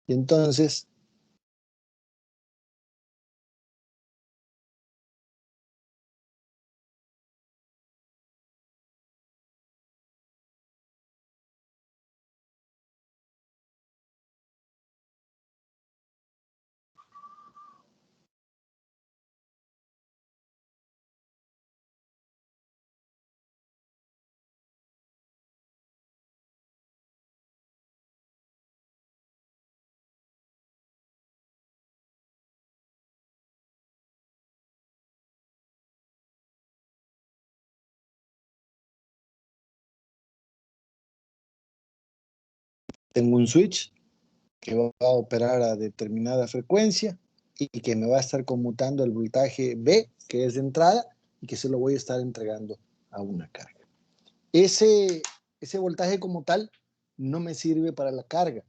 Y entonces, tengo un switch que va a operar a determinada frecuencia y que me va a estar conmutando el voltaje B, que es de entrada, y que se lo voy a estar entregando a una carga. Ese voltaje como tal no me sirve para la carga.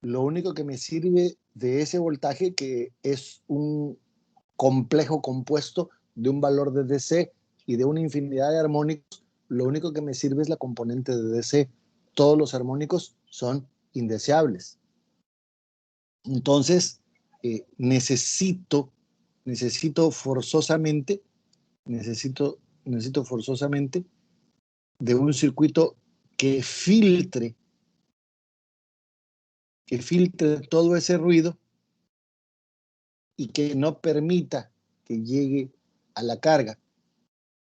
Lo único que me sirve de ese voltaje, que es un complejo compuesto de un valor de DC y de una infinidad de armónicos, lo único que me sirve es la componente de DC. Todos los armónicos son indeseables. Entonces, necesito forzosamente, necesito forzosamente de un circuito que filtre, todo ese ruido y que no permita que llegue a la carga,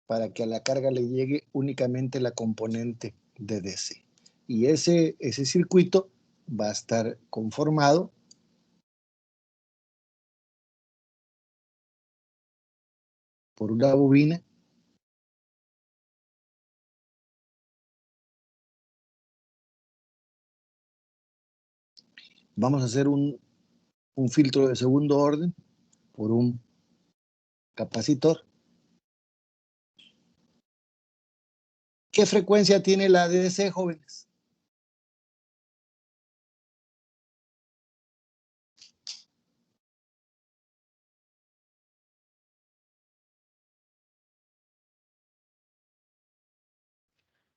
para que a la carga le llegue únicamente la componente de DC. Y ese circuito va a estar conformado por una bobina vamos a hacer un filtro de segundo orden por un capacitor. ¿Qué frecuencia tiene la DC, jóvenes?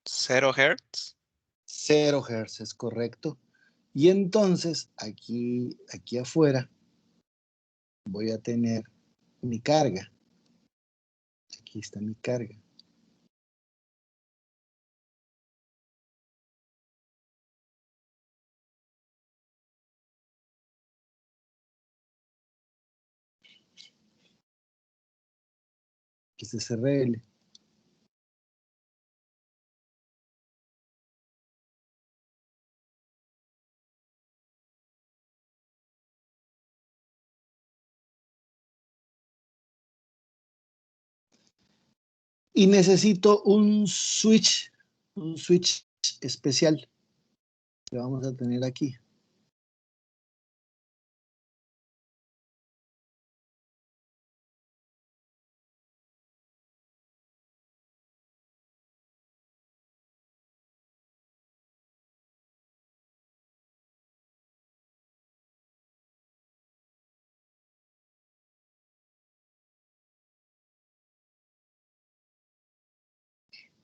¿0 Hz? 0 Hz, es correcto. Y entonces, aquí afuera, voy a tener mi carga. Aquí está mi carga. Este es RL. Y necesito un switch especial que vamos a tener aquí.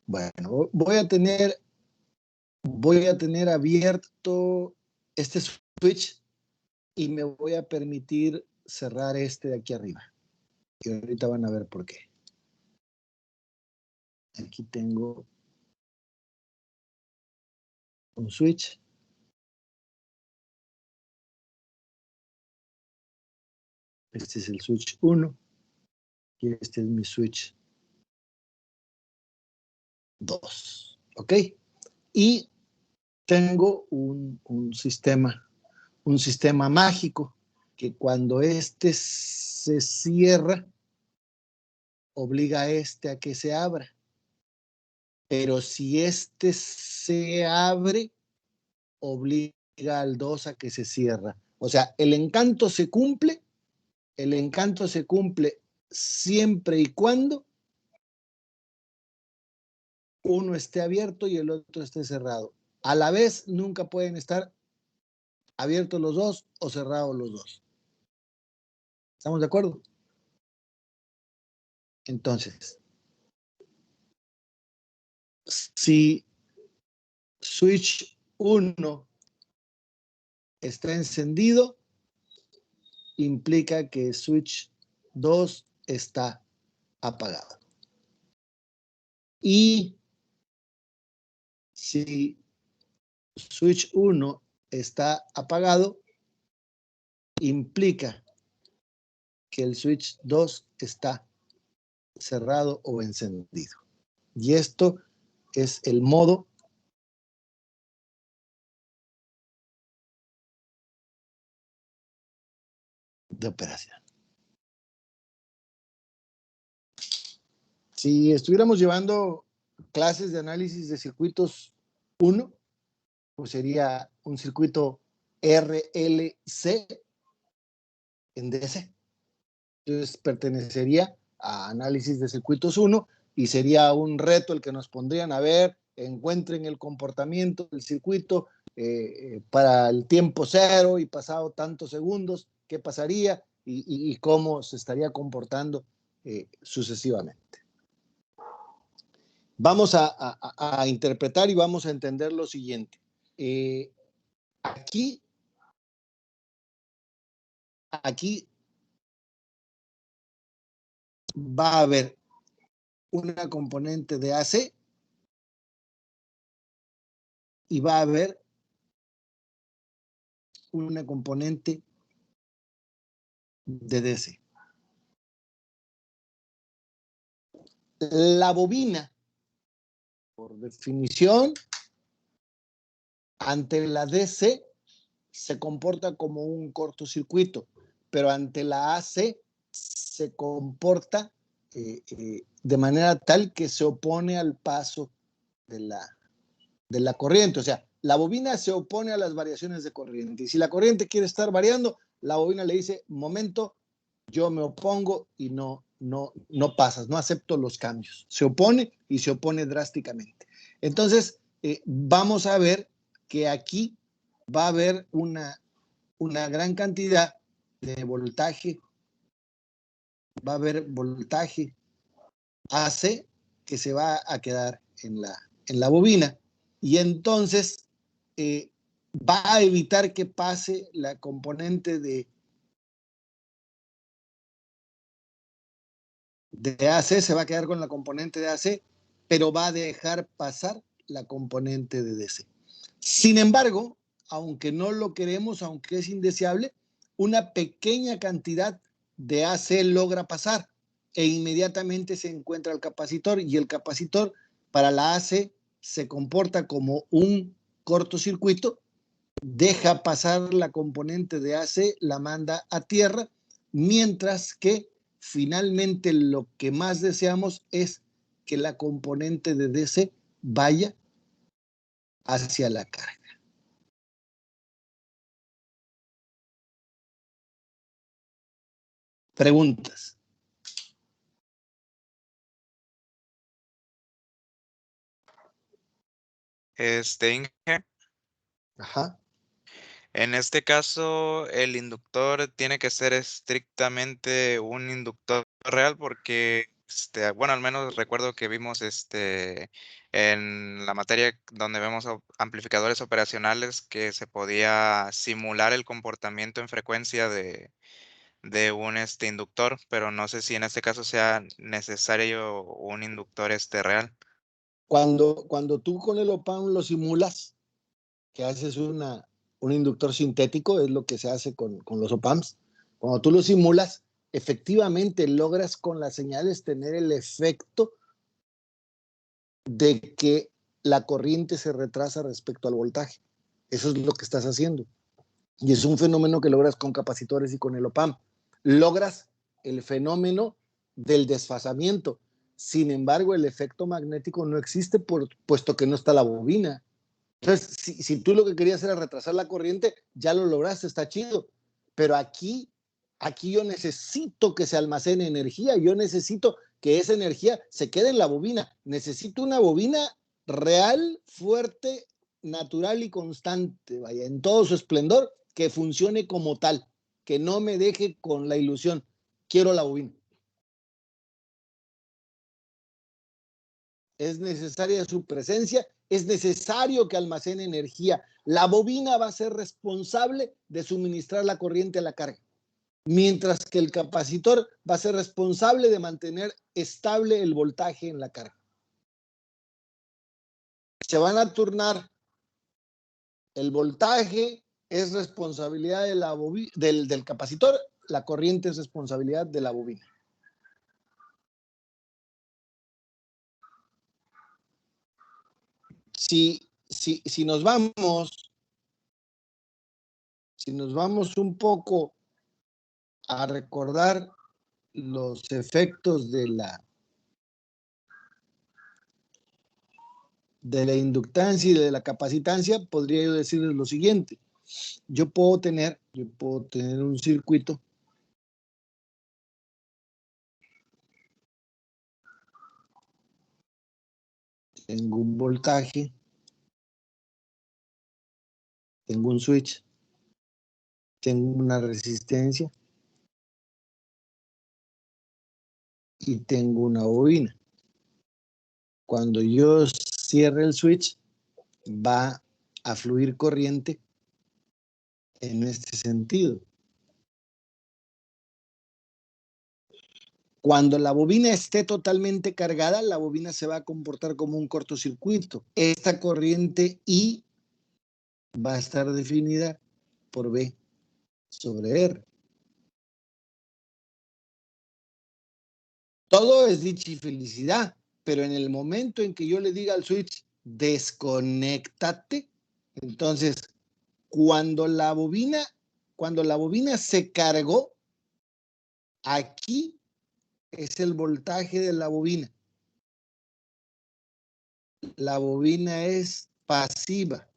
Bueno, voy a tener abierto este switch y me voy a permitir cerrar este de aquí arriba. Y ahorita van a ver por qué. Aquí tengo un switch. Este es el switch 1 y este es mi switch 2. ¿Ok? Y tengo un sistema mágico que cuando este se cierra, obliga a este a que se abra. Pero si este se abre, obliga al 2 a que se cierra. O sea, el encanto se cumple siempre y cuando uno esté abierto y el otro esté cerrado. A la vez, nunca pueden estar abiertos los dos o cerrados los dos. ¿Estamos de acuerdo? Entonces, si switch 1 está encendido, implica que switch 2 está apagado. Y si switch 1 está apagado, implica que el switch 2 está cerrado o encendido. Y esto es el modo de operación. Si estuviéramos llevando clases de análisis de circuitos 1, pues sería un circuito RLC en DC. Entonces pertenecería a análisis de circuitos 1 y sería un reto el que nos pondrían a ver, encuentren el comportamiento del circuito para el tiempo cero y pasado tantos segundos, qué pasaría y cómo se estaría comportando sucesivamente. Vamos a interpretar y vamos a entender lo siguiente. Aquí va a haber una componente de AC y va a haber una componente de DC. La bobina, por definición, ante la DC se comporta como un cortocircuito, pero ante la AC se comporta de manera tal que se opone al paso de la corriente. O sea, la bobina se opone a las variaciones de corriente. Y si la corriente quiere estar variando, la bobina le dice, momento, yo me opongo y no pasas, no acepto los cambios. Se opone y se opone drásticamente. Entonces, vamos a ver que aquí va a haber una gran cantidad de voltaje, va a haber voltaje AC que se va a quedar en la bobina y entonces va a evitar que pase la componente de AC, se va a quedar con la componente de AC, pero va a dejar pasar la componente de DC. Sin embargo, aunque no lo queremos, aunque es indeseable, una pequeña cantidad de AC logra pasar e inmediatamente se encuentra el capacitor y el capacitor para la AC se comporta como un cortocircuito, deja pasar la componente de AC, la manda a tierra, mientras que finalmente lo que más deseamos es que la componente de DC vaya hacia la carga. Preguntas. Inge, Ajá. en este caso, el inductor tiene que ser estrictamente un inductor real porque, bueno, al menos recuerdo que vimos en la materia donde vemos amplificadores operacionales que se podía simular el comportamiento en frecuencia de un inductor, pero no sé si en este caso sea necesario un inductor real. Cuando tú con el OPAM lo simulas, que haces un inductor sintético, es lo que se hace con los OPAMs. Cuando tú lo simulas, efectivamente logras con las señales tener el efecto de que la corriente se retrasa respecto al voltaje. Eso es lo que estás haciendo. Y es un fenómeno que logras con capacitores y con el OPAM. Logras el fenómeno del desfasamiento. Sin embargo, el efecto magnético no existe puesto que no está la bobina. Entonces, si tú lo que querías era retrasar la corriente, ya lo lograste, está chido. Pero aquí yo necesito que se almacene energía, yo necesito que esa energía se quede en la bobina. Necesito una bobina real, fuerte, natural y constante, vaya, en todo su esplendor, que funcione como tal, que no me deje con la ilusión. Quiero la bobina. es necesaria su presencia, es necesario que almacene energía. La bobina va a ser responsable de suministrar la corriente a la carga, mientras que el capacitor va a ser responsable de mantener estable el voltaje en la carga. Se van a turnar. El voltaje es responsabilidad de la del capacitor, la corriente es responsabilidad de la bobina. Si nos vamos un poco a recordar los efectos de la inductancia y de la capacitancia, podría yo decirles lo siguiente. Yo puedo tener un circuito tengo un voltaje, tengo un switch, tengo una resistencia y tengo una bobina. Cuando yo cierre el switch, va a fluir corriente en este sentido. Cuando la bobina esté totalmente cargada, la bobina se va a comportar como un cortocircuito. Esta corriente I va a estar definida por B sobre R. Todo es dicha y felicidad, pero en el momento en que yo le diga al switch, desconéctate, entonces, cuando la bobina se cargó, aquí es el voltaje de la bobina. La bobina es pasiva.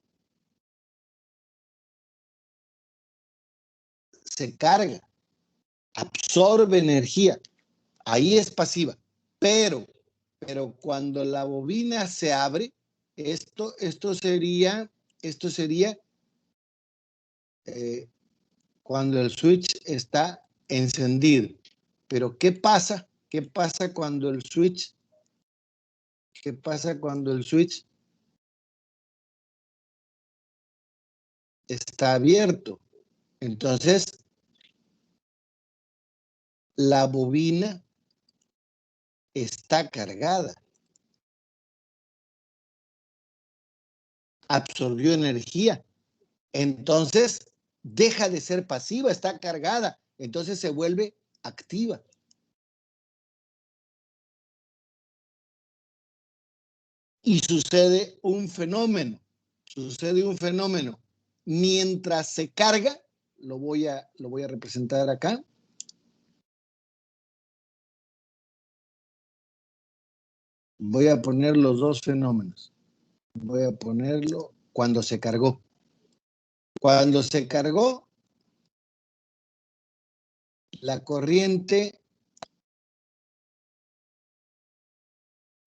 Se carga, absorbe energía. Ahí es pasiva. Pero cuando la bobina se abre, esto sería cuando el switch está encendido. Pero ¿qué pasa? ¿Qué pasa cuando el switch está abierto? Entonces, la bobina está cargada. Absorbió energía. Entonces, deja de ser pasiva, está cargada. Entonces se vuelve activa. Y sucede un fenómeno. Mientras se carga, lo voy a representar acá. Voy a poner los dos fenómenos. Voy a ponerlo cuando se cargó. Cuando se cargó, la corriente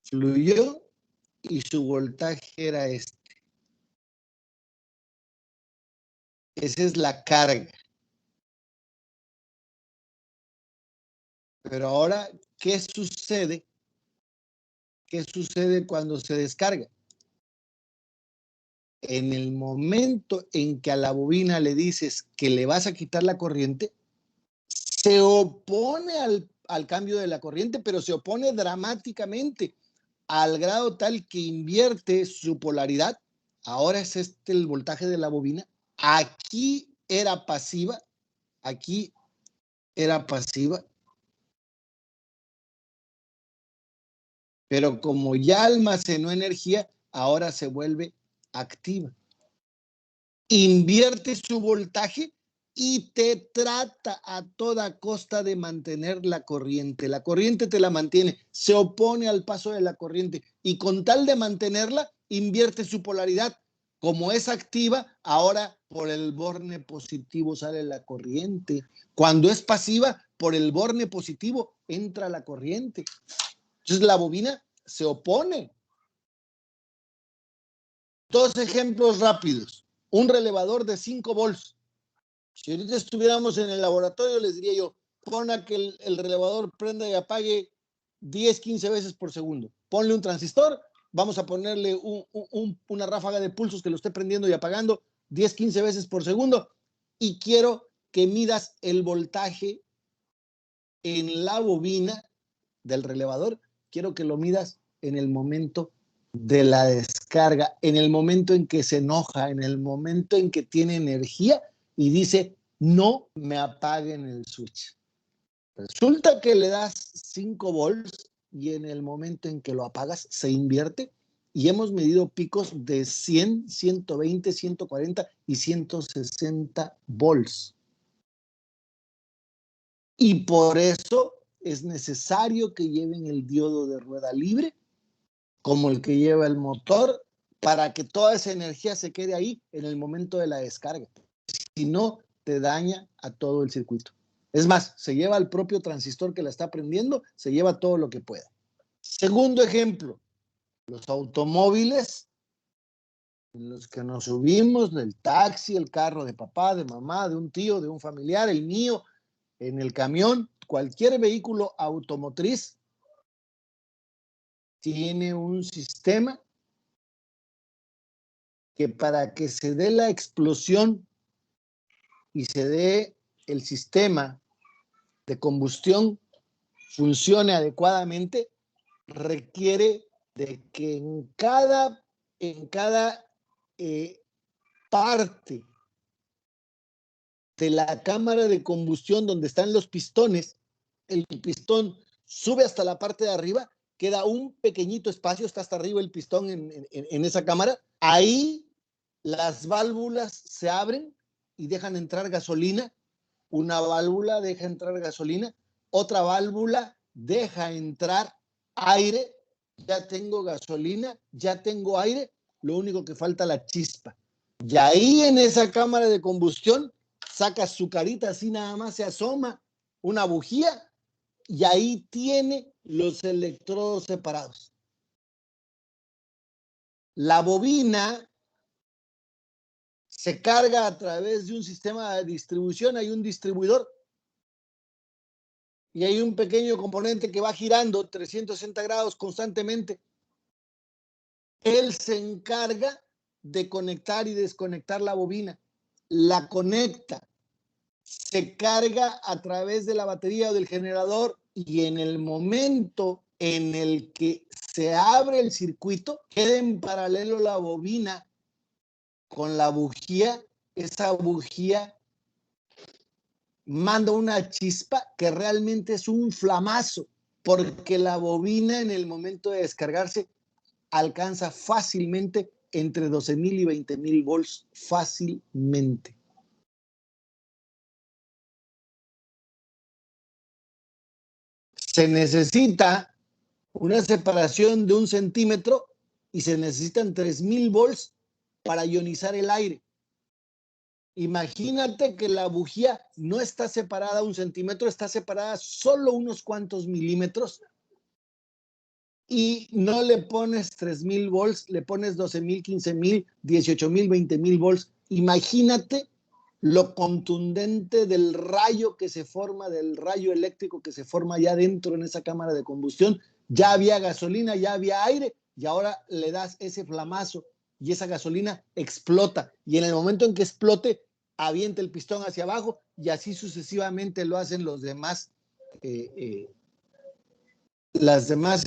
fluyó y su voltaje era este. Esa es la carga. Pero ahora, ¿qué sucede? ¿Qué sucede cuando se descarga? En el momento en que a la bobina le dices que le vas a quitar la corriente, se opone al cambio de la corriente, pero se opone dramáticamente, al grado tal que invierte su polaridad. Ahora es el voltaje de la bobina. Aquí era pasiva, pero como ya almacenó energía, ahora se vuelve activa. Invierte su voltaje y te trata a toda costa de mantener la corriente. La corriente te la mantiene, se opone al paso de la corriente y con tal de mantenerla, invierte su polaridad. Como es activa, ahora por el borne positivo sale la corriente. Cuando es pasiva, por el borne positivo entra la corriente. Entonces la bobina se opone. Dos ejemplos rápidos. Un relevador de 5 volts. Si ahorita estuviéramos en el laboratorio, les diría yo, pon a que el relevador prenda y apague 10, 15 veces por segundo. Ponle un transistor, vamos a ponerle una ráfaga de pulsos que lo esté prendiendo y apagando 10, 15 veces por segundo y quiero que midas el voltaje en la bobina del relevador, quiero que lo midas en el momento de la descarga, en el momento en que se enoja, en el momento en que tiene energía y dice, no me apaguen el switch. Resulta que le das 5 volts y en el momento en que lo apagas se invierte y hemos medido picos de 100, 120, 140 y 160 volts. Y por eso es necesario que lleven el diodo de rueda libre, como el que lleva el motor, para que toda esa energía se quede ahí en el momento de la descarga. Si no, te daña a todo el circuito. Es más, se lleva el propio transistor que la está prendiendo, se lleva todo lo que pueda. Segundo ejemplo, los automóviles en los que nos subimos, el taxi, el carro de papá, de mamá, de un tío, de un familiar, el mío, en el camión, cualquier vehículo automotriz tiene un sistema que para que se dé la explosión y se dé el sistema de combustión funcione adecuadamente, requiere de que en cada parte de la cámara de combustión donde están los pistones, el pistón sube hasta la parte de arriba, queda un pequeñito espacio, está hasta arriba el pistón en esa cámara. Ahí las válvulas se abren y dejan entrar gasolina. Una válvula deja entrar gasolina, otra válvula deja entrar aire. Ya tengo gasolina, ya tengo aire, lo único que falta es la chispa. Y ahí en esa cámara de combustión saca su carita, así nada más se asoma una bujía y ahí tiene los electrodos separados. La bobina se carga a través de un sistema de distribución, hay un distribuidor y hay un pequeño componente que va girando 360 grados constantemente. Él se encarga de conectar y desconectar la bobina, la conecta, se carga a través de la batería o del generador y en el momento en el que se abre el circuito, queda en paralelo la bobina con la bujía, esa bujía manda una chispa que realmente es un flamazo, porque la bobina en el momento de descargarse alcanza fácilmente entre 12,000 y 20,000 volts fácilmente. Se necesita una separación de 1 centímetro y se necesitan 3,000 volts para ionizar el aire. Imagínate que la bujía no está separada 1 centímetro, está separada solo unos cuantos milímetros y no le pones 3,000 volts, le pones 12,000, 15,000, 18,000, 20,000 volts. Imagínate lo contundente del rayo que se forma, del rayo eléctrico que se forma ya dentro en esa cámara de combustión. Ya había gasolina, ya había aire y ahora le das ese flamazo y esa gasolina explota. Y en el momento en que explote, avienta el pistón hacia abajo y así sucesivamente lo hacen los demás, las demás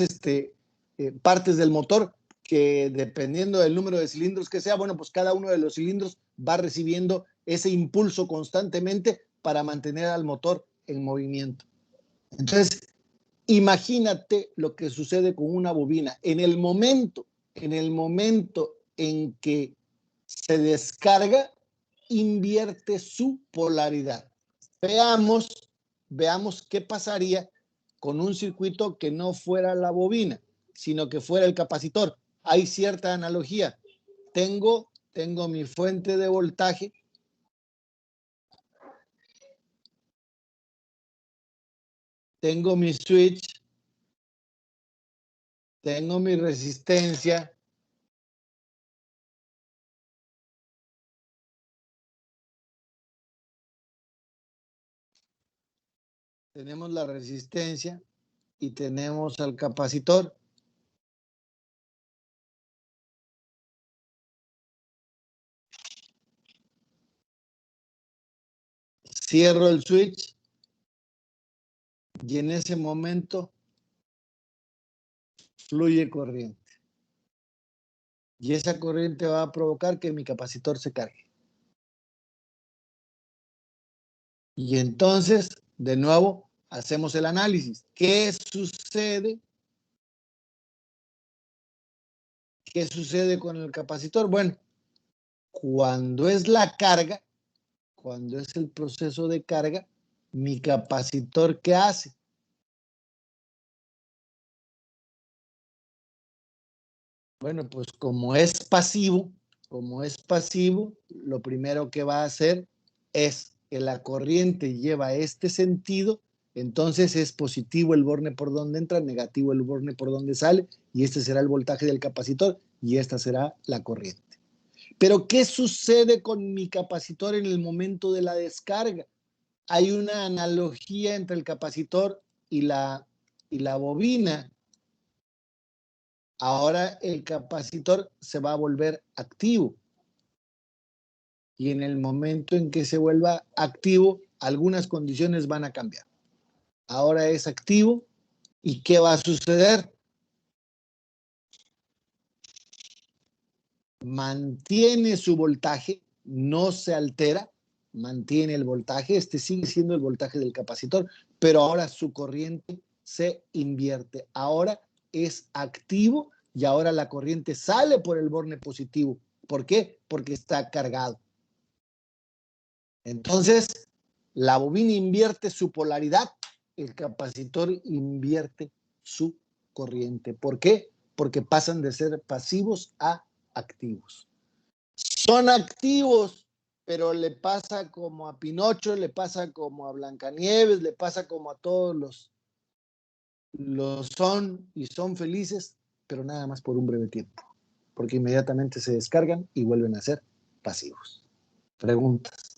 partes del motor, que dependiendo del número de cilindros que sea, bueno, pues cada uno de los cilindros va recibiendo ese impulso constantemente para mantener al motor en movimiento. Entonces, imagínate lo que sucede con una bobina. En el momento en que se descarga, invierte su polaridad. Veamos qué pasaría con un circuito que no fuera la bobina, sino que fuera el capacitor. Hay cierta analogía. Tengo mi fuente de voltaje, tengo mi switch, tengo mi resistencia, tenemos la resistencia, y tenemos al capacitor. Cierro el switch y en ese momento fluye corriente. Y esa corriente va a provocar que mi capacitor se cargue. Y entonces, de nuevo, hacemos el análisis. ¿Qué sucede? ¿Qué sucede con el capacitor? Bueno, cuando es la carga, cuando es el proceso de carga, mi capacitor, ¿qué hace? Bueno, pues como es pasivo, lo primero que va a hacer es que la corriente lleva este sentido, entonces es positivo el borne por donde entra, negativo el borne por donde sale, y este será el voltaje del capacitor, y esta será la corriente. Pero, ¿qué sucede con mi capacitor en el momento de la descarga? Hay una analogía entre el capacitor y la bobina. Ahora el capacitor se va a volver activo. Y en el momento en que se vuelva activo, algunas condiciones van a cambiar. Ahora es activo. ¿Y qué va a suceder? Mantiene su voltaje, no se altera, mantiene el voltaje, este sigue siendo el voltaje del capacitor, pero ahora su corriente se invierte. Ahora es activo y ahora la corriente sale por el borne positivo. ¿Por qué? Porque está cargado. Entonces, la bobina invierte su polaridad, el capacitor invierte su corriente. ¿Por qué? Porque pasan de ser pasivos a activos. Son activos, pero le pasa como a Pinocho, le pasa como a Blancanieves, le pasa como a todos los son y son felices, pero nada más por un breve tiempo, porque inmediatamente se descargan y vuelven a ser pasivos. Preguntas.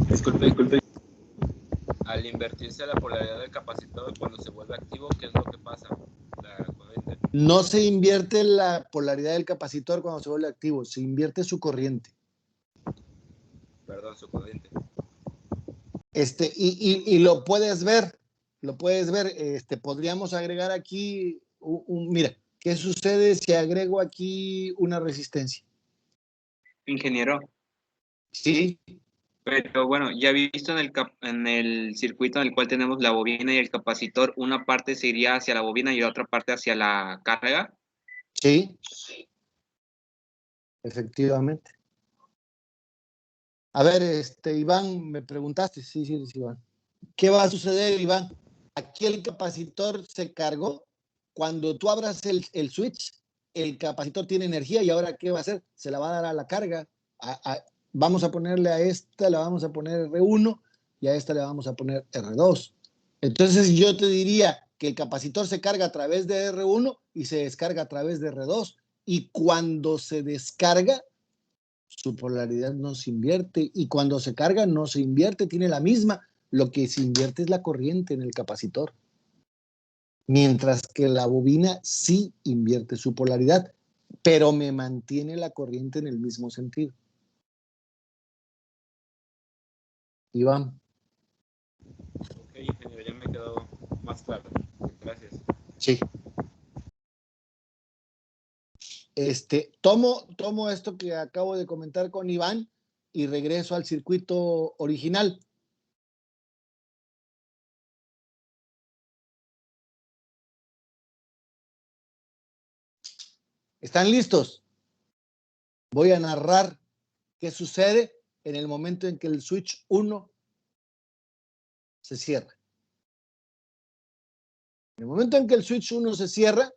Disculpe. Al invertirse la polaridad del capacitor, cuando se vuelve activo, ¿qué es lo que pasa? La corriente. No se invierte la polaridad del capacitor cuando se vuelve activo, se invierte su corriente. Perdón, su corriente. Y lo puedes ver, podríamos agregar aquí, mira, ¿qué sucede si agrego aquí una resistencia? Ingeniero. Sí. Pero bueno, ya he visto en el circuito en el cual tenemos la bobina y el capacitor, una parte se iría hacia la bobina y otra parte hacia la carga. Sí. Efectivamente. A ver, Iván, me preguntaste. Sí, Iván. ¿Qué va a suceder, Iván? Aquí el capacitor se cargó. Cuando tú abras el switch, el capacitor tiene energía y ahora ¿qué va a hacer? Se la va a dar a la carga. Vamos a ponerle a esta, le vamos a poner R1 y a esta le vamos a poner R2. Entonces yo te diría que el capacitor se carga a través de R1 y se descarga a través de R2. Y cuando se descarga, su polaridad no se invierte. Y cuando se carga, no se invierte, tiene la misma. Lo que se invierte es la corriente en el capacitor. Mientras que la bobina sí invierte su polaridad, pero me mantiene la corriente en el mismo sentido. Iván. Ok, ingeniero, ya me quedó más claro. Gracias. Sí. Tomo esto que acabo de comentar con Iván y regreso al circuito original. ¿Están listos? Voy a narrar qué sucede en el momento en que el switch 1 se cierra. En el momento en que el switch 1 se cierra,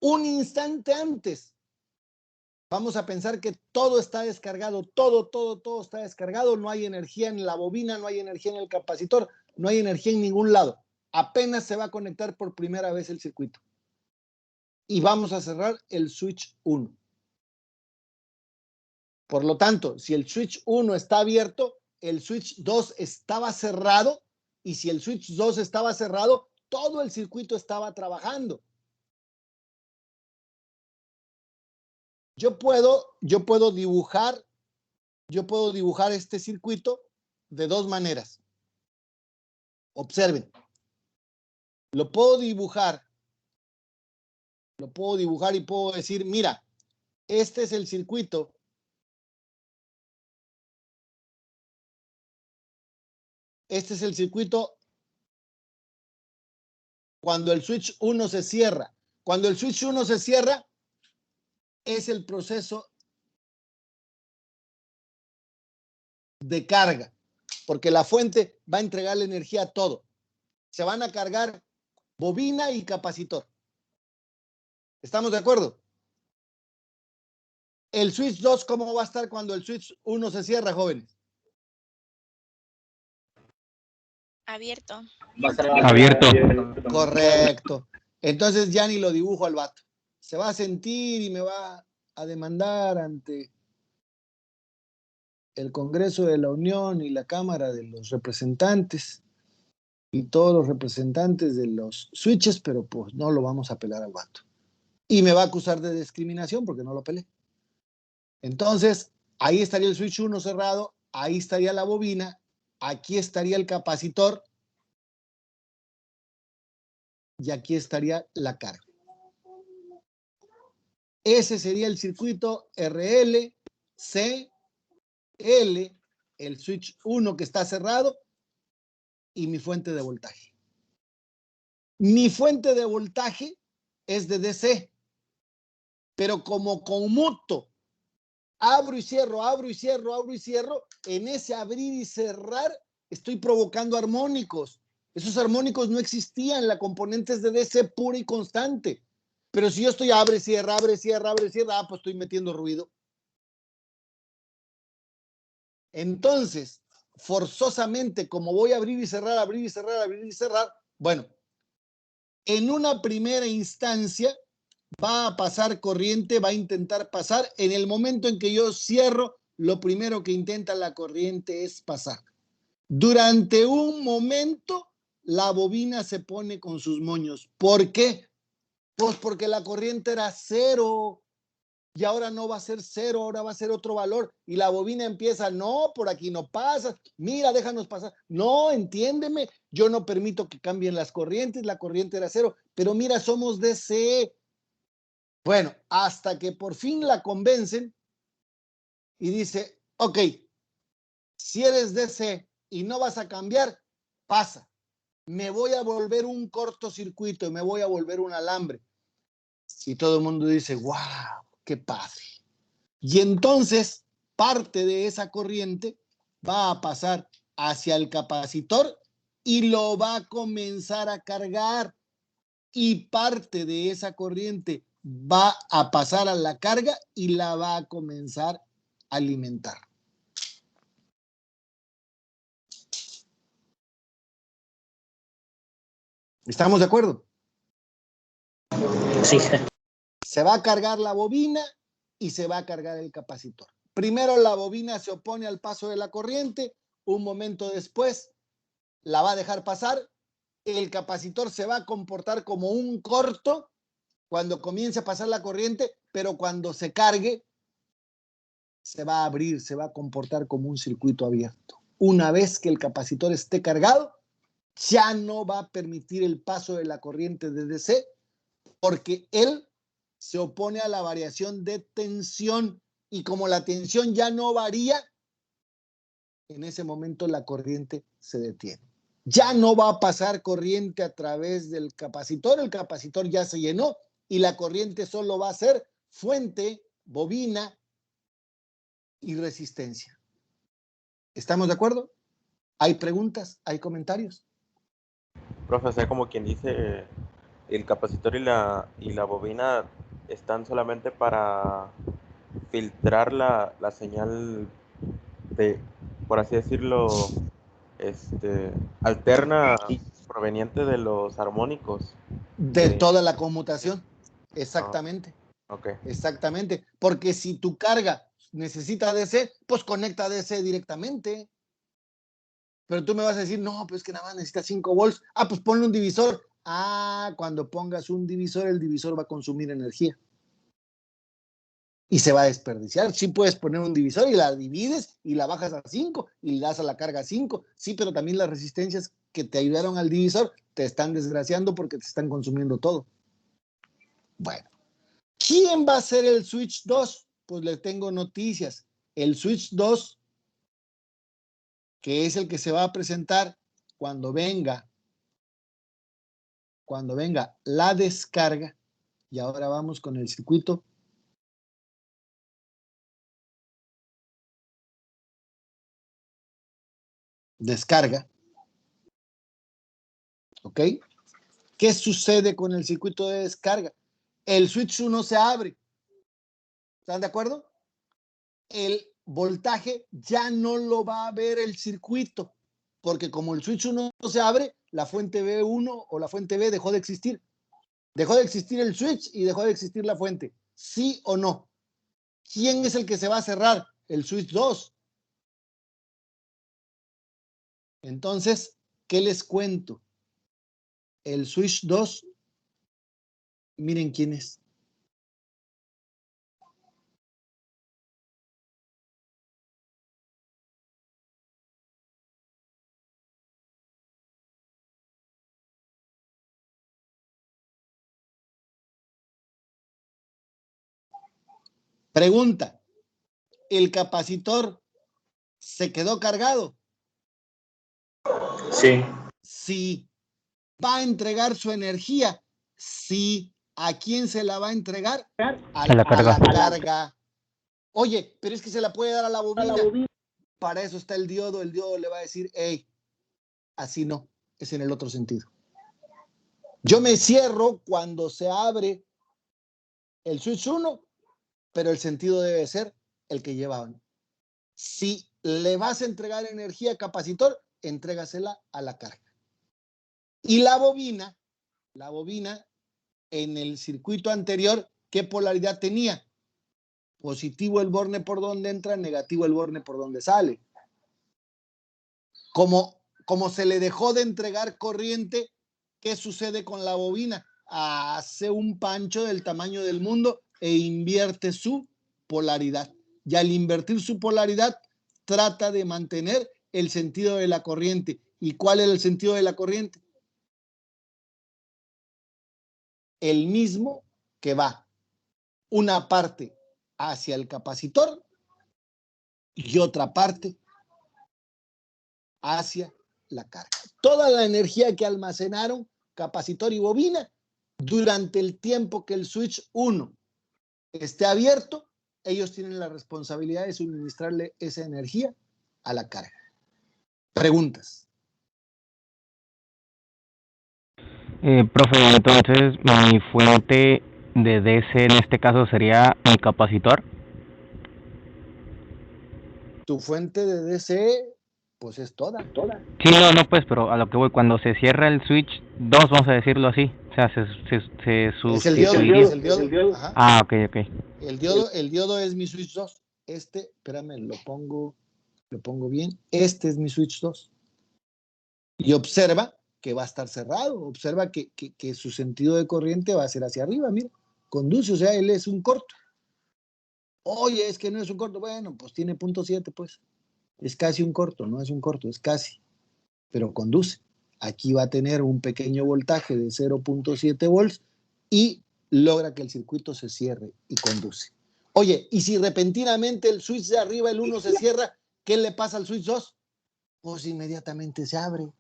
un instante antes, vamos a pensar que todo está descargado, todo está descargado, no hay energía en la bobina, no hay energía en el capacitor, no hay energía en ningún lado. Apenas se va a conectar por primera vez el circuito. Y vamos a cerrar el switch 1. Por lo tanto, si el switch 1 está abierto, el switch 2 estaba cerrado, y si el switch 2 estaba cerrado, todo el circuito estaba trabajando. Yo puedo dibujar este circuito de dos maneras. Observen. Lo puedo dibujar y puedo decir, mira, este es el circuito. Este es el circuito cuando el switch 1 se cierra. Cuando el switch 1 se cierra, es el proceso de carga, porque la fuente va a entregarle energía a todo. Se van a cargar bobina y capacitor. ¿Estamos de acuerdo? El switch 2, ¿cómo va a estar cuando el switch 1 se cierra, jóvenes? Abierto. Abierto. Correcto. Entonces ya ni lo dibujo al vato. Se va a sentir y me va a demandar ante el Congreso de la Unión y la Cámara de los Representantes y todos los representantes de los switches, pero pues no lo vamos a apelar al vato. Y me va a acusar de discriminación porque no lo pelé. Entonces, ahí estaría el switch 1 cerrado, ahí estaría la bobina, aquí estaría el capacitor y aquí estaría la carga. Ese sería el circuito RL, C, L, el switch 1 que está cerrado y mi fuente de voltaje. Mi fuente de voltaje es de DC, pero como conmuto, abro y cierro, abro y cierro, abro y cierro, en ese abrir y cerrar estoy provocando armónicos. Esos armónicos no existían, la componente es de DC pura y constante. Pero si yo estoy abre, cierra, abre, cierra, abre, cierra, pues estoy metiendo ruido. Entonces, forzosamente, como voy a abrir y cerrar, abrir y cerrar, abrir y cerrar, bueno, en una primera instancia va a pasar corriente, va a intentar pasar. En el momento en que yo cierro, lo primero que intenta la corriente es pasar. Durante un momento, la bobina se pone con sus moños. ¿Por qué? Pues porque la corriente era cero y ahora no va a ser cero, ahora va a ser otro valor. Y la bobina empieza, no, por aquí no pasa, mira, déjanos pasar. No, entiéndeme, yo no permito que cambien las corrientes, la corriente era cero, pero mira, somos DC. Bueno, hasta que por fin la convencen y dice, ok, si eres DC y no vas a cambiar, pasa. Me voy a volver un cortocircuito y me voy a volver un alambre. Y todo el mundo dice, wow, qué padre. Y entonces parte de esa corriente va a pasar hacia el capacitor y lo va a comenzar a cargar. Y parte de esa corriente va a pasar a la carga y la va a comenzar a alimentar. ¿Estamos de acuerdo? Sí. Se va a cargar la bobina y se va a cargar el capacitor. Primero la bobina se opone al paso de la corriente, un momento después la va a dejar pasar, el capacitor se va a comportar como un corto cuando comience a pasar la corriente, pero cuando se cargue se va a abrir, se va a comportar como un circuito abierto. Una vez que el capacitor esté cargado, ya no va a permitir el paso de la corriente de DC porque él se opone a la variación de tensión y como la tensión ya no varía, en ese momento la corriente se detiene. Ya no va a pasar corriente a través del capacitor, el capacitor ya se llenó y la corriente solo va a ser fuente, bobina y resistencia. ¿Estamos de acuerdo? ¿Hay preguntas? ¿Hay comentarios? Profe, o sea, como quien dice, el capacitor y la bobina están solamente para filtrar la señal de, por así decirlo, alterna proveniente de los armónicos. De toda la conmutación. Exactamente. Okay. Exactamente. Porque si tu carga necesita DC, pues conecta DC directamente. Pero tú me vas a decir, no, pues que nada más necesita 5 volts. Ah, pues ponle un divisor. Ah, cuando pongas un divisor, el divisor va a consumir energía. Y se va a desperdiciar. Sí puedes poner un divisor y la divides y la bajas a 5 y le das a la carga 5. Sí, pero también las resistencias que te ayudaron al divisor te están desgraciando porque te están consumiendo todo. Bueno, ¿quién va a ser el switch 2? Pues les tengo noticias. El switch 2, que es el que se va a presentar cuando venga la descarga, y ahora vamos con el circuito descarga, ¿ok? ¿Qué sucede con el circuito de descarga? El switch 1 se abre, ¿están de acuerdo? El voltaje ya no lo va a ver el circuito, porque como el switch 1 se abre, la fuente B1 o la fuente B dejó de existir. Dejó de existir el switch y dejó de existir la fuente. ¿Sí o no? ¿Quién es el que se va a cerrar? El switch 2. Entonces, ¿qué les cuento? El switch 2, miren quién es. Pregunta, ¿el capacitor se quedó cargado? Sí. Sí. ¿Va a entregar su energía? Sí. ¿A quién se la va a entregar? A la carga. Oye, pero es que se la puede dar a la bobina. Para eso está el diodo. El diodo le va a decir, hey, así no, es en el otro sentido. Yo me cierro cuando se abre el switch 1, pero el sentido debe ser el que llevaban. Si le vas a entregar energía capacitor, entrégasela a la carga. Y la bobina en el circuito anterior, ¿qué polaridad tenía? Positivo el borne por donde entra, negativo el borne por donde sale. Como se le dejó de entregar corriente, ¿qué sucede con la bobina? Hace un pancho del tamaño del mundo e invierte su polaridad. Y al invertir su polaridad, trata de mantener el sentido de la corriente. ¿Y cuál es el sentido de la corriente? El mismo que va una parte hacia el capacitor y otra parte hacia la carga. Toda la energía que almacenaron capacitor y bobina durante el tiempo que el switch 1 esté abierto, ellos tienen la responsabilidad de suministrarle esa energía a la carga. Preguntas. Profe, entonces mi fuente de DC en este caso sería mi capacitor. Tu fuente de DC, pues es toda. Sí, no, pues, pero a lo que voy, cuando se cierra el switch 2, vamos a decirlo así, o sea, se Es el diodo. sustituiría. El diodo. Ajá. Ah, ok. El diodo es mi switch 2. Espérame, lo pongo bien. Este es mi switch 2. Y observa que va a estar cerrado. Observa que su sentido de corriente va a ser hacia arriba. Mira, conduce, o sea, él es un corto. Oye, es que no es un corto. Bueno, pues tiene 0.7, pues. Es casi un corto, no es un corto, es casi. Pero conduce. Aquí va a tener un pequeño voltaje de 0.7 volts y logra que el circuito se cierre y conduce. Oye, y si repentinamente el switch de arriba, el 1 se cierra, ¿qué le pasa al switch 2? Pues inmediatamente se abre.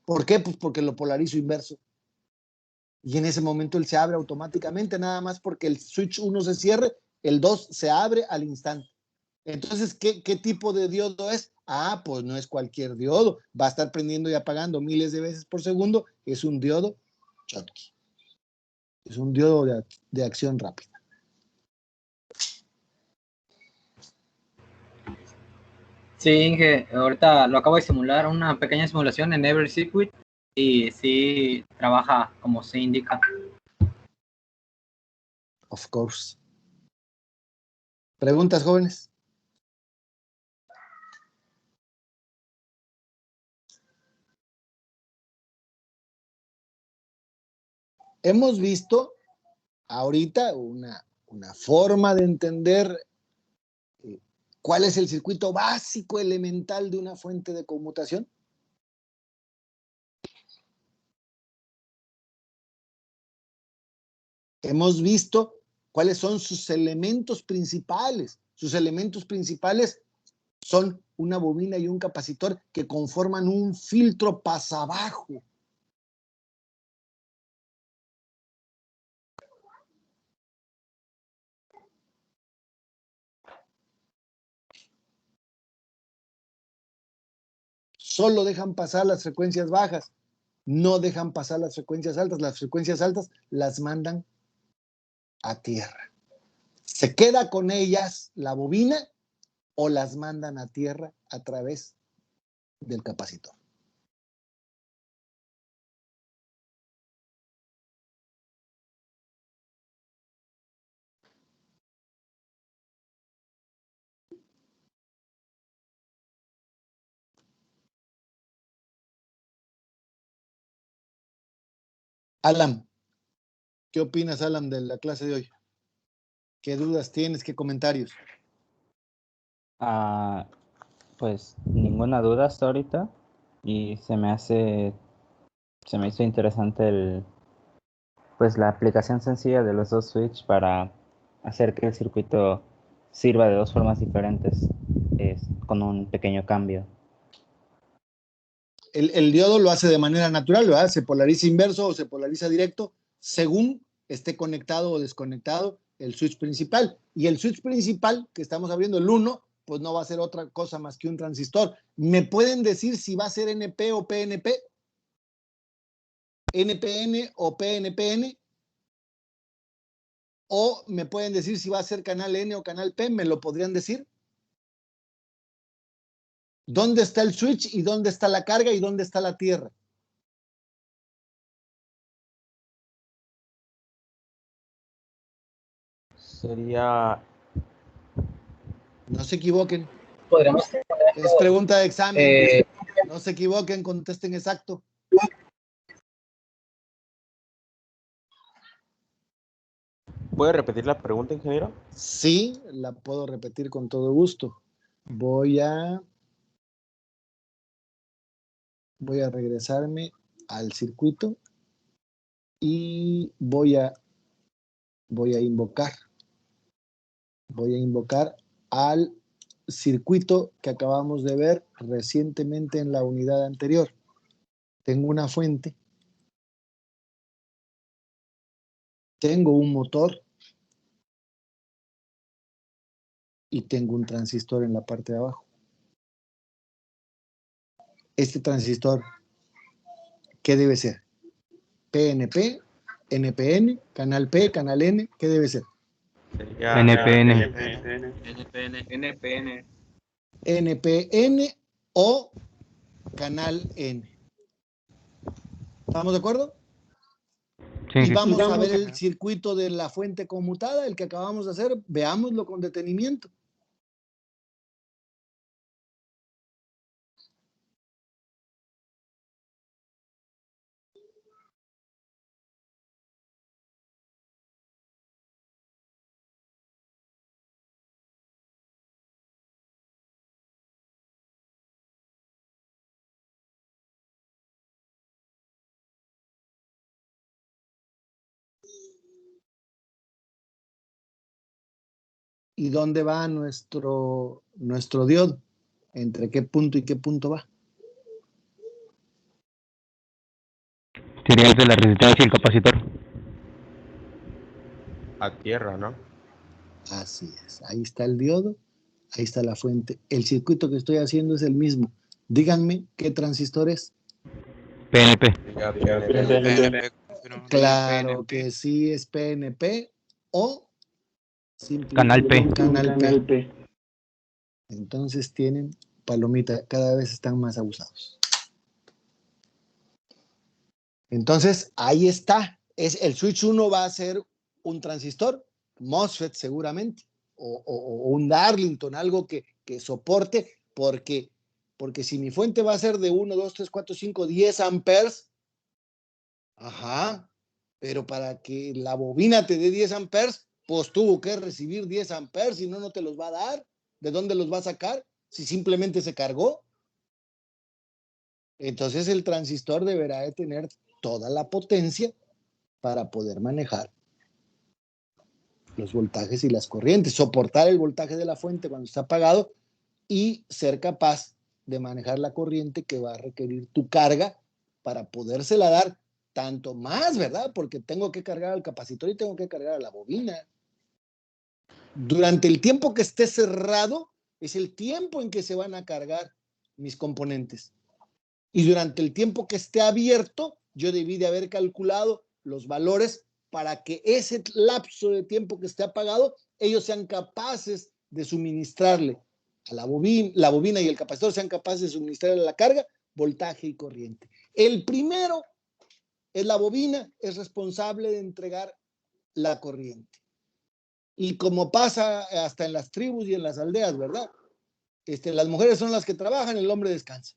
¿Por qué? Pues porque lo polarizo inverso. Y en ese momento él se abre automáticamente, nada más porque el switch 1 se cierre, el 2 se abre al instante. Entonces, ¿qué tipo de diodo es? Ah, pues no es cualquier diodo. Va a estar prendiendo y apagando miles de veces por segundo. Es un diodo Schottky. Es un diodo de acción rápida. Sí, Inge, ahorita lo acabo de simular, una pequeña simulación en Every Circuit y sí trabaja como se indica. Of course. ¿Preguntas, jóvenes? hemos visto ahorita una forma de entender cuál es el circuito básico elemental de una fuente de conmutación. Hemos visto cuáles son sus elementos principales. Sus elementos principales son una bobina y un capacitor que conforman un filtro pasabajo. Solo dejan pasar las frecuencias bajas, no dejan pasar las frecuencias altas. Las frecuencias altas las mandan a tierra. ¿Se queda con ellas la bobina o las mandan a tierra a través del capacitor? Alan, ¿qué opinas, Alan, de la clase de hoy? ¿Qué dudas tienes? ¿Qué comentarios? Pues ninguna duda hasta ahorita y se me hizo interesante pues la aplicación sencilla de los dos switch para hacer que el circuito sirva de dos formas diferentes, con un pequeño cambio. El diodo lo hace de manera natural, ¿verdad? Se polariza inverso o se polariza directo según esté conectado o desconectado el switch principal. Y el switch principal que estamos abriendo, el 1, pues no va a ser otra cosa más que un transistor. ¿Me pueden decir si va a ser NP o PNP? ¿NPN o PNPN? ¿O me pueden decir si va a ser canal N o canal P? ¿Me lo podrían decir? ¿Dónde está el switch y dónde está la carga y dónde está la tierra? Sería... No se equivoquen. Podríamos. Es pregunta de examen. No se equivoquen, contesten exacto. ¿Puede repetir la pregunta, ingeniero? Sí, la puedo repetir con todo gusto. Voy a regresarme al circuito y voy a invocar al circuito que acabamos de ver recientemente en la unidad anterior. Tengo una fuente, tengo un motor y tengo un transistor en la parte de abajo. Este transistor, ¿qué debe ser? PNP, NPN, canal P, canal N, ¿qué debe ser? Sería NPN. NPN. NPN o canal N. ¿Estamos de acuerdo? Sí, Y sí. vamos a ver el circuito de la fuente conmutada, el que acabamos de hacer, veámoslo con detenimiento. ¿Y dónde va nuestro diodo? ¿Entre qué punto y qué punto va? Sería el de la resistencia y el capacitor. a tierra, ¿no? Así es. Ahí está el diodo, ahí está la fuente. El circuito que estoy haciendo es el mismo. Díganme qué transistor es. PNP. PNP, confirmo. Claro PNP. que sí es PNP o simplemente Canal P. canal P. Entonces tienen palomita, cada vez están más abusados. Entonces, ahí está. El switch 1 va a ser un transistor, MOSFET seguramente, o un Darlington, algo que soporte, porque si mi fuente va a ser de 1, 2, 3, 4, 5, 10 amperes, ajá, pero para que la bobina te dé 10 amperes, pues tuvo que recibir 10 amperes, si no, no te los va a dar. ¿De dónde los va a sacar? Si simplemente se cargó. Entonces el transistor deberá de tener toda la potencia para poder manejar los voltajes y las corrientes, soportar el voltaje de la fuente cuando está apagado y ser capaz de manejar la corriente que va a requerir tu carga para podérsela dar tanto más, ¿verdad? Porque tengo que cargar al capacitor y tengo que cargar a la bobina. Durante el tiempo que esté cerrado, es el tiempo en que se van a cargar mis componentes. Y durante el tiempo que esté abierto, yo debí de haber calculado los valores para que ese lapso de tiempo que esté apagado, ellos sean capaces de suministrarle a la bobina y el capacitor sean capaces de suministrarle a la carga, voltaje y corriente. El primero es la bobina, es responsable de entregar la corriente. Y como pasa hasta en las tribus y en las aldeas, ¿verdad? Las mujeres son las que trabajan, el hombre descansa.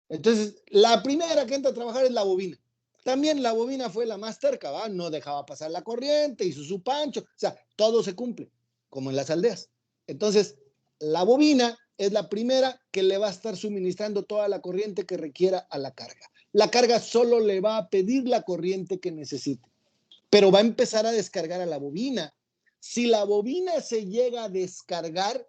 Entonces, la primera que entra a trabajar es la bobina. También la bobina fue la más terca, ¿va? No dejaba pasar la corriente, hizo su pancho, o sea, todo se cumple, como en las aldeas. Entonces, la bobina es la primera que le va a estar suministrando toda la corriente que requiera a la carga. La carga solo le va a pedir la corriente que necesite, pero va a empezar a descargar a la bobina. Si la bobina se llega a descargar,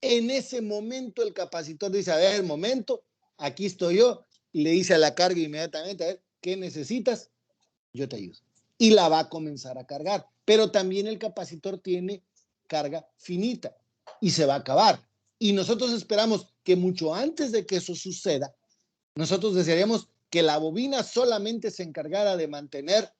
en ese momento el capacitor dice, a ver, momento, aquí estoy yo, y le dice a la carga inmediatamente, a ver, ¿qué necesitas? Yo te ayudo. Y la va a comenzar a cargar. Pero también el capacitor tiene carga finita y se va a acabar. Y nosotros esperamos que mucho antes de que eso suceda, nosotros desearíamos que la bobina solamente se encargara de mantener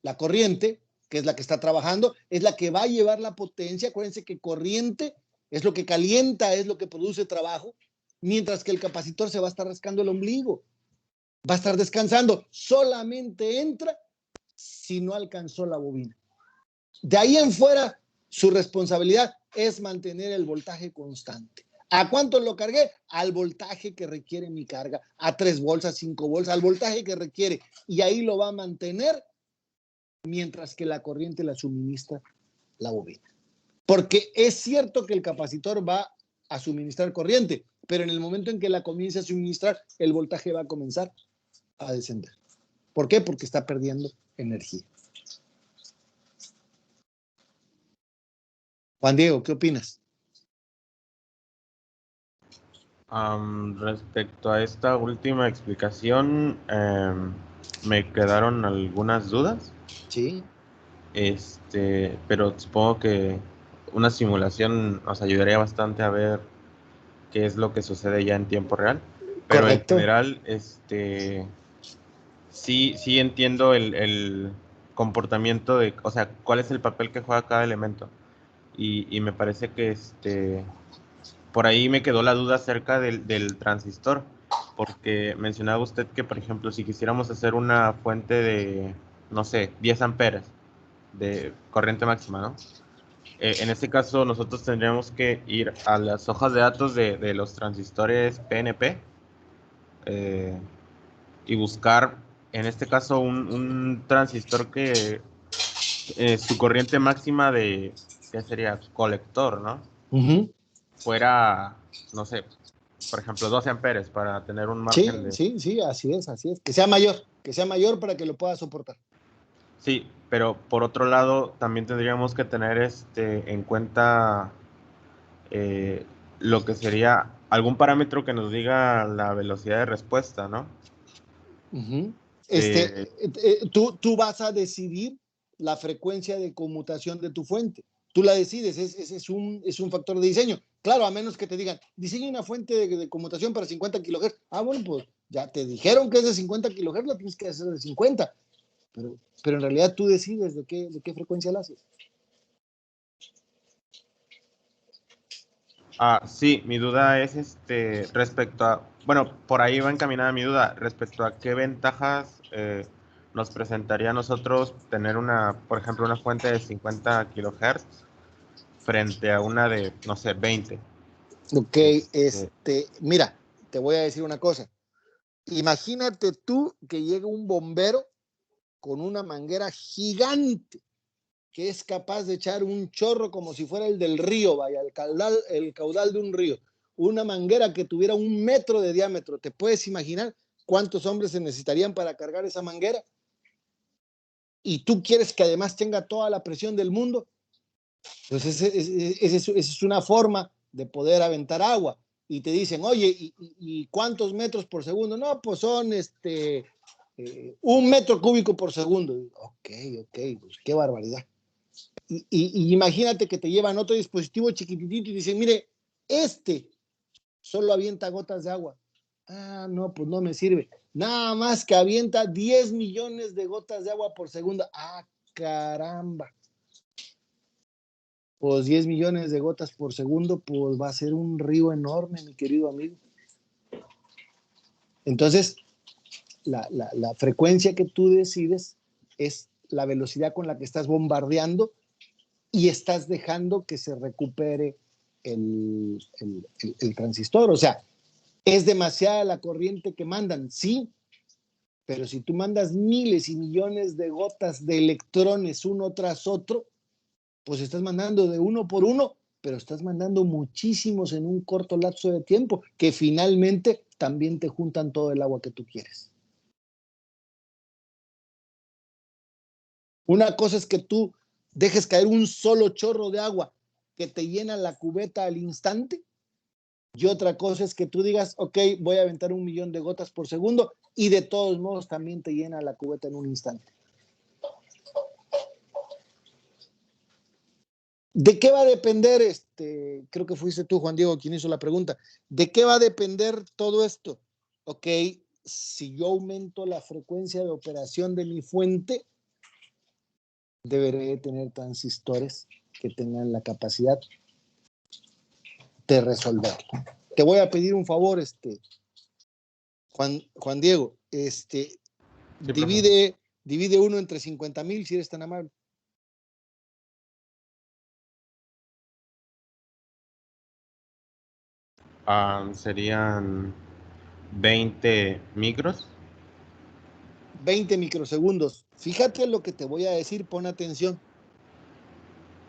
la corriente, que es la que está trabajando, es la que va a llevar la potencia. Acuérdense que corriente es lo que calienta, es lo que produce trabajo, mientras que el capacitor se va a estar rascando el ombligo, va a estar descansando, solamente entra si no alcanzó la bobina. De ahí en fuera, su responsabilidad es mantener el voltaje constante. ¿A cuánto lo cargué? Al voltaje que requiere mi carga, a 3 volts, a 5 volts, al voltaje que requiere, y ahí lo va a mantener mientras que la corriente la suministra la bobina. Porque es cierto que el capacitor va a suministrar corriente, pero en el momento en que la comience a suministrar, el voltaje va a comenzar a descender. ¿Por qué? Porque está perdiendo energía. Juan Diego, ¿qué opinas? Respecto a esta última explicación, me quedaron algunas dudas. Sí. Pero supongo que una simulación nos ayudaría bastante a ver qué es lo que sucede ya en tiempo real. Pero correcto. En general, sí entiendo el comportamiento de, o sea, cuál es el papel que juega cada elemento. Y me parece que por ahí me quedó la duda acerca del transistor, porque mencionaba usted que, por ejemplo, si quisiéramos hacer una fuente de, no sé, 10 amperes de corriente máxima, ¿no? En este caso, nosotros tendríamos que ir a las hojas de datos de los transistores PNP y buscar, en este caso, un transistor que su corriente máxima de, ¿qué sería? Colector, ¿no? Fuera, no sé, por ejemplo, 12 amperes para tener un margen de... Sí, así es. Que sea mayor para que lo pueda soportar. Sí, pero por otro lado, también tendríamos que tener en cuenta lo que sería algún parámetro que nos diga la velocidad de respuesta, ¿no? Tú vas a decidir la frecuencia de conmutación de tu fuente. Tú la decides, es un factor de diseño. Claro, a menos que te digan, diseña una fuente de conmutación para 50 kHz. Bueno, pues ya te dijeron que es de 50 kHz, la tienes que hacer de 50. Pero en realidad tú decides de qué frecuencia la haces. Sí, mi duda es respecto a, bueno, por ahí va encaminada mi duda, respecto a qué ventajas nos presentaría a nosotros tener por ejemplo, una fuente de 50 kHz frente a una de, no sé, 20. Ok, mira, te voy a decir una cosa. Imagínate tú que llega un bombero con una manguera gigante que es capaz de echar un chorro como si fuera el del río, vaya, el caudal de un río. Una manguera que tuviera 1 metro de diámetro. ¿Te puedes imaginar cuántos hombres se necesitarían para cargar esa manguera? Y tú quieres que además tenga toda la presión del mundo. Pues esa es una forma de poder aventar agua. Y te dicen, oye, ¿y cuántos metros por segundo? No, pues son 1 metro cúbico por segundo. Ok, pues qué barbaridad. Y imagínate que te llevan otro dispositivo chiquitito y dicen, mire, solo avienta gotas de agua. Ah, no, pues no me sirve. Nada más que avienta 10 millones de gotas de agua por segundo. Ah, caramba. Pues 10 millones de gotas por segundo, pues va a ser un río enorme, mi querido amigo. Entonces, la frecuencia que tú decides es la velocidad con la que estás bombardeando y estás dejando que se recupere el transistor. O sea, es demasiada la corriente que mandan, sí, pero si tú mandas miles y millones de gotas de electrones uno tras otro, pues estás mandando de uno por uno, pero estás mandando muchísimos en un corto lapso de tiempo, que finalmente también te juntan todo el agua que tú quieres. Una cosa es que tú dejes caer un solo chorro de agua que te llena la cubeta al instante, y otra cosa es que tú digas, ok, voy a aventar 1 millón de gotas por segundo, y de todos modos también te llena la cubeta en un instante. ¿De qué va a depender, creo que fuiste tú, Juan Diego, quien hizo la pregunta, ¿de qué va a depender todo esto? Ok, si yo aumento la frecuencia de operación de mi fuente, deberé tener transistores que tengan la capacidad de resolverlo. Te voy a pedir un favor, Juan Diego, Sí, divide 1 entre 50,000, si eres tan amable. Serían 20 micros. 20 microsegundos. Fíjate lo que te voy a decir, pon atención.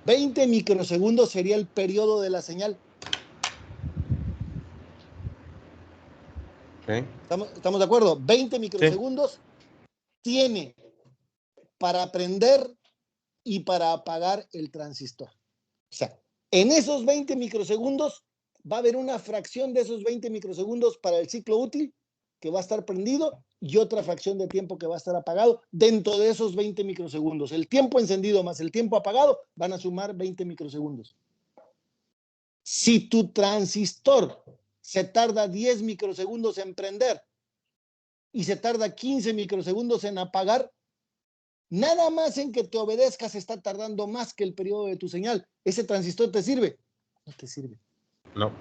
20 microsegundos sería el periodo de la señal. Okay. ¿Estamos de acuerdo? 20 microsegundos tiene para prender y para apagar el transistor. O sea, en esos 20 microsegundos va a haber una fracción de esos 20 microsegundos para el ciclo útil que va a estar prendido y otra fracción de tiempo que va a estar apagado dentro de esos 20 microsegundos. El tiempo encendido más el tiempo apagado van a sumar 20 microsegundos. Si tu transistor se tarda 10 microsegundos en prender y se tarda 15 microsegundos en apagar, nada más en que te obedezcas está tardando más que el periodo de tu señal. ¿Ese transistor te sirve? No te sirve. No.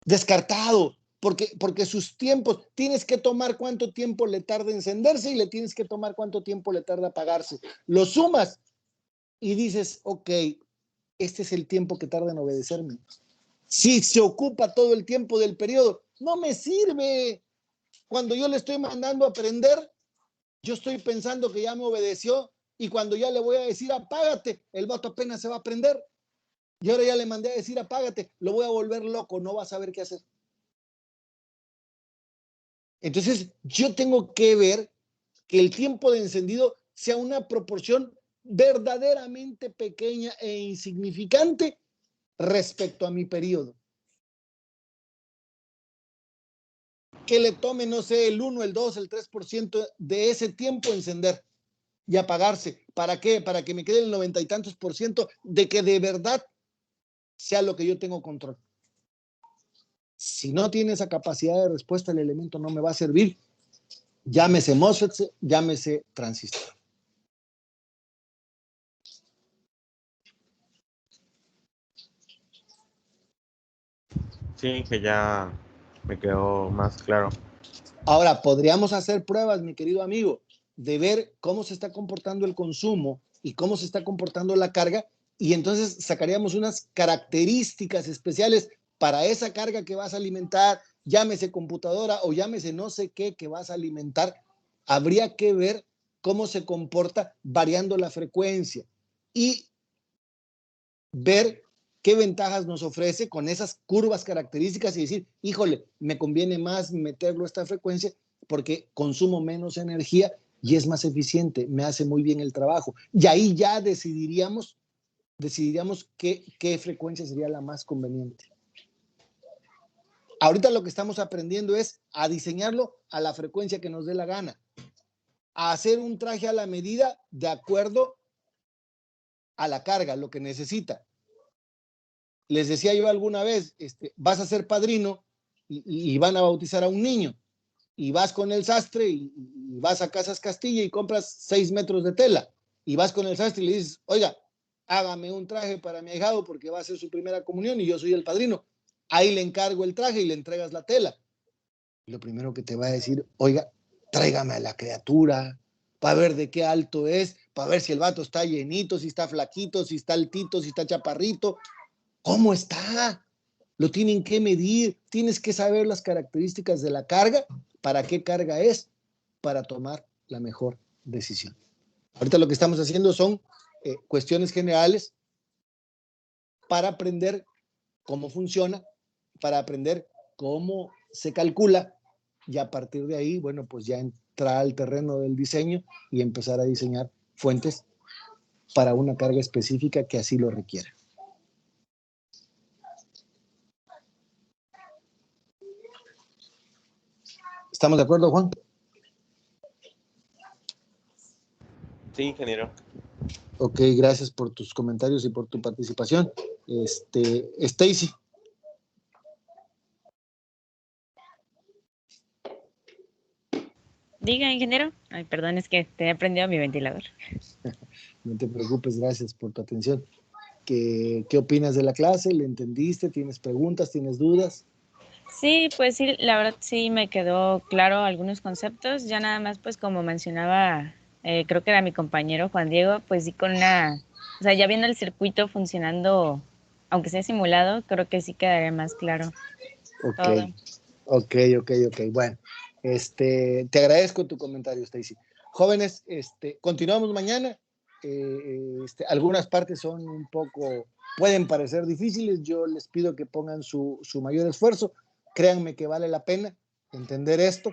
Descartado, porque sus tiempos, tienes que tomar cuánto tiempo le tarda encenderse y le tienes que tomar cuánto tiempo le tarda apagarse. Lo sumas y dices, ok, este es el tiempo que tarda en obedecerme. Si se ocupa todo el tiempo del periodo, no me sirve. Cuando yo le estoy mandando a prender, yo estoy pensando que ya me obedeció y cuando ya le voy a decir apágate, el vato apenas se va a prender. Y ahora ya le mandé a decir apágate, lo voy a volver loco, no va a saber qué hacer. Entonces, yo tengo que ver que el tiempo de encendido sea una proporción verdaderamente pequeña e insignificante respecto a mi periodo. Que le tome, no sé, el 1, el 2, el 3% de ese tiempo encender y apagarse. ¿Para qué? Para que me quede el 90 y tantos % de que de verdad sea lo que yo tengo control. Si no tiene esa capacidad de respuesta, el elemento no me va a servir. Llámese MOSFET, llámese transistor. Sí, que ya me quedó más claro. Ahora, podríamos hacer pruebas, mi querido amigo, de ver cómo se está comportando el consumo y cómo se está comportando la carga, y entonces sacaríamos unas características especiales para esa carga que vas a alimentar, llámese computadora o llámese no sé qué que vas a alimentar. Habría que ver cómo se comporta variando la frecuencia y ver qué ventajas nos ofrece con esas curvas características y decir, híjole, me conviene más meterlo a esta frecuencia porque consumo menos energía y es más eficiente, me hace muy bien el trabajo. Y ahí ya decidiríamos qué frecuencia sería la más conveniente. Ahorita lo que estamos aprendiendo es a diseñarlo a la frecuencia que nos dé la gana, a hacer un traje a la medida de acuerdo a la carga, lo que necesita. Les decía yo alguna vez, vas a ser padrino y van a bautizar a un niño y vas con el sastre y vas a Casas Castilla y compras 6 metros de tela y vas con el sastre y le dices, oiga, hágame un traje para mi ahijado porque va a ser su primera comunión y yo soy el padrino. Ahí le encargo el traje y le entregas la tela. Lo primero que te va a decir, oiga, tráigame a la criatura para ver de qué alto es, para ver si el vato está llenito, si está flaquito, si está altito, si está chaparrito. ¿Cómo está? Lo tienen que medir, tienes que saber las características de la carga, para qué carga es, para tomar la mejor decisión. Ahorita lo que estamos haciendo son cuestiones generales para aprender cómo funciona, para aprender cómo se calcula y a partir de ahí, bueno, pues ya entrar al terreno del diseño y empezar a diseñar fuentes para una carga específica que así lo requiera. ¿Estamos de acuerdo, Juan? Sí, ingeniero. Ok, gracias por tus comentarios y por tu participación. Stacy. Diga, ingeniero. Ay, perdón, es que te he prendido mi ventilador. No te preocupes, gracias por tu atención. ¿Qué opinas de la clase? ¿Le entendiste? ¿Tienes preguntas? ¿Tienes dudas? Sí, pues sí, la verdad sí me quedó claro algunos conceptos. Ya nada más, pues como mencionaba, creo que era mi compañero Juan Diego, pues sí o sea, ya viendo el circuito funcionando, aunque sea simulado, creo que sí quedaría más claro todo. Ok. Bueno, te agradezco tu comentario, Stacy. Jóvenes, continuamos mañana. Algunas partes son pueden parecer difíciles. Yo les pido que pongan su mayor esfuerzo. Créanme que vale la pena entender esto.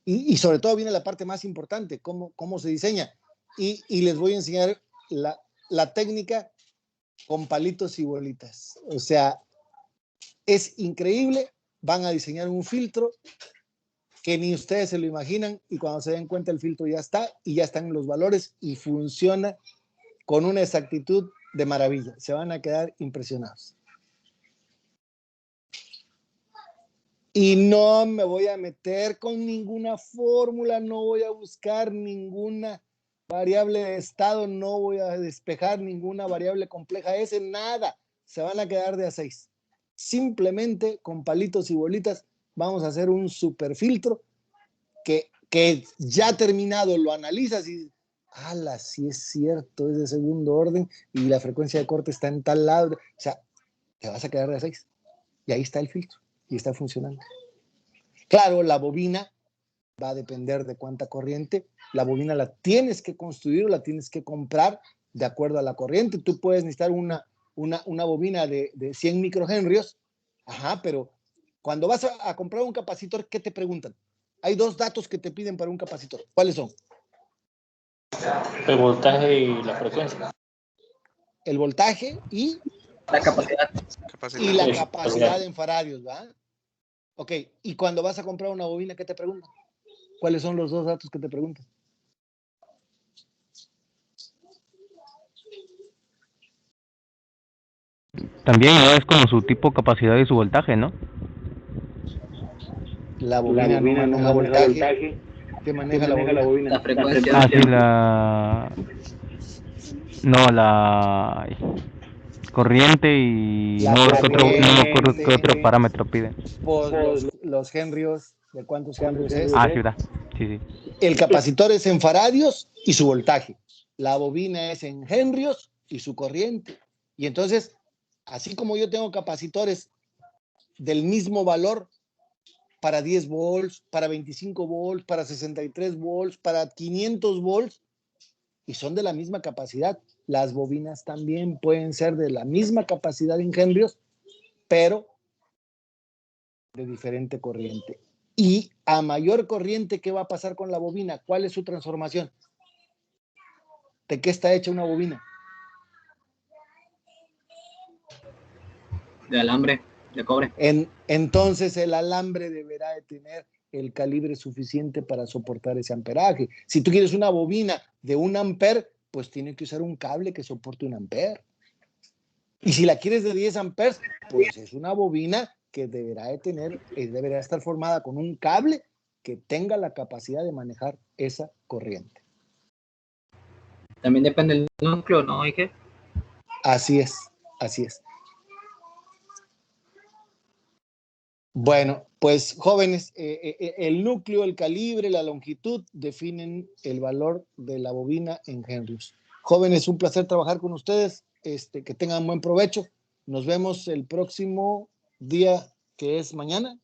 Y sobre todo viene la parte más importante, cómo se diseña. Y les voy a enseñar la técnica con palitos y bolitas. O sea, es increíble. Van a diseñar un filtro que ni ustedes se lo imaginan y cuando se den cuenta el filtro ya está y ya están los valores y funciona con una exactitud de maravilla. Se van a quedar impresionados. Y no me voy a meter con ninguna fórmula, no voy a buscar ninguna variable de estado, no voy a despejar ninguna variable compleja, nada. Se van a quedar de a 6. Simplemente con palitos y bolitas vamos a hacer un super filtro que ya terminado lo analizas y ala, sí es cierto, es de segundo orden y la frecuencia de corte está en tal lado. O sea, te vas a quedar de a 6. Y ahí está el filtro y está funcionando. Claro, la bobina va a depender de cuánta corriente. La bobina la tienes que construir o la tienes que comprar de acuerdo a la corriente. Tú puedes necesitar una bobina de 100 microhenrios, pero cuando vas a comprar un capacitor, ¿qué te preguntan? Hay 2 datos que te piden para un capacitor. ¿Cuáles son? El voltaje y la frecuencia. El voltaje y la capacidad. Y la capacidad en faradios, ¿verdad? Ok, y cuando vas a comprar una bobina, ¿qué te preguntan? ¿Cuáles son los 2 datos que te preguntan? También ¿no? Es como su tipo, capacidad y su voltaje, ¿no? La bobina no maneja voltaje. ¿Qué maneja la bobina? La frecuencia. Ah, sí, la corriente y no me acuerdo qué otro parámetro pide. Pues los henrios, ¿de cuántos henrios es? Ah, sí, ¿verdad? Sí. El capacitor es en faradios y su voltaje. La bobina es en henrios y su corriente. Y entonces, así como yo tengo capacitores del mismo valor para 10 volts, para 25 volts, para 63 volts, para 500 volts, y son de la misma capacidad. Las bobinas también pueden ser de la misma capacidad en henrios, pero de diferente corriente. Y a mayor corriente, ¿qué va a pasar con la bobina? ¿Cuál es su transformación? ¿De qué está hecha una bobina? De alambre, de cobre. Entonces el alambre deberá de tener el calibre suficiente para soportar ese amperaje. Si tú quieres una bobina de 1 amper, pues tiene que usar un cable que soporte 1 amper. Y si la quieres de 10 amperes, pues es una bobina que deberá estar formada con un cable que tenga la capacidad de manejar esa corriente. También depende del núcleo, ¿no, Inge? Así es, así es. Bueno, pues jóvenes, el núcleo, el calibre, la longitud definen el valor de la bobina en henrios. Jóvenes, un placer trabajar con ustedes, que tengan buen provecho. Nos vemos el próximo día, que es mañana.